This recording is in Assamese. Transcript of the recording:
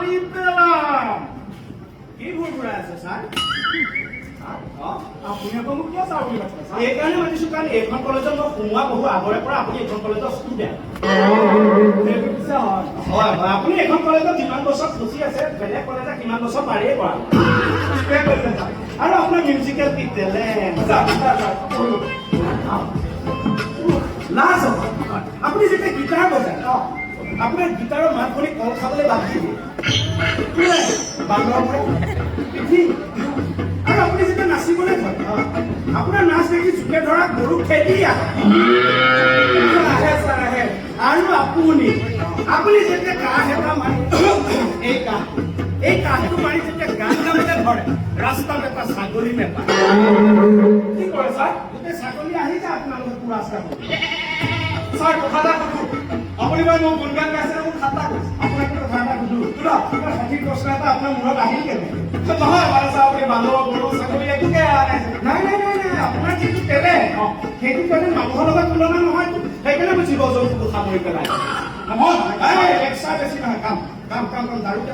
মাৰি পেলাম। কি ভুল ঘূৰাই আছে ছাৰ? আপুনি আকৌ মোক কিয় ছাৰ বুলি কৈছে? এইকাৰণে মাতিছো, কাৰণ এইখন কলেজত মই সোমোৱা বহু আগৰে পৰা আপুনি এইখন কলেজৰ ষ্টুডেণ্ট। হয় হয়, আপুনি এইখন কলেজত যিমান বছৰ ফচি আছে, বেলেগ কলেজত কিমান বছৰ পাৰিয়ে কৰা। আৰু আপোনাৰ মিউজিকেল টেলেণ্ট লাজ হ'ব। আপুনি যেতিয়া গীটাৰ বজায় আপোনাৰ গীটাৰৰ মাত শুনি কল খাবলৈ বাদ দিব। আৰু আপুনি যেতিয়া নাচিবলৈ ধৰে আপোনাৰ নাচ দেখি চুকে ধৰা গৰু খেদি আহে। আৰু আপুনি যেতিয়া কাহ এটা মাৰি এই কাহটো মাৰি যেতিয়া গান গাবলৈ ধৰে, ৰাস্তাত এটা ছাগলী নেপায়। কি কৰে ছাৰ? গোটেই ছাগলী আহি যায় আপোনালোকৰ ৰাস্তাত। ছাৰ কথা এটা সুধো, আপুনি বাৰু মোক গুণগান গাইছে, মোক ঠাট্টা কৰিছে। আপোনাক কথা এটা সুধো, সঠিক প্ৰশ্ন এটা আপোনাৰ মূৰত আহিল কেনেকে? নহয় মানে ছাৰ, আপুনি মানুহ গৰু ছাগলী একোকে নাই নাই নাই নাই, আপোনাৰ যিটো টেলেণ্ট সেইটো টেলেণ্ট মানুহৰ লগত তুলনা নহয়। সেইকাৰণে মই জীৱ জন্তুটো সামৰি পেলাই নহয়। এক্সট্ৰা বেছি নহয়, কাম কাম কাম কাম দাৰুকে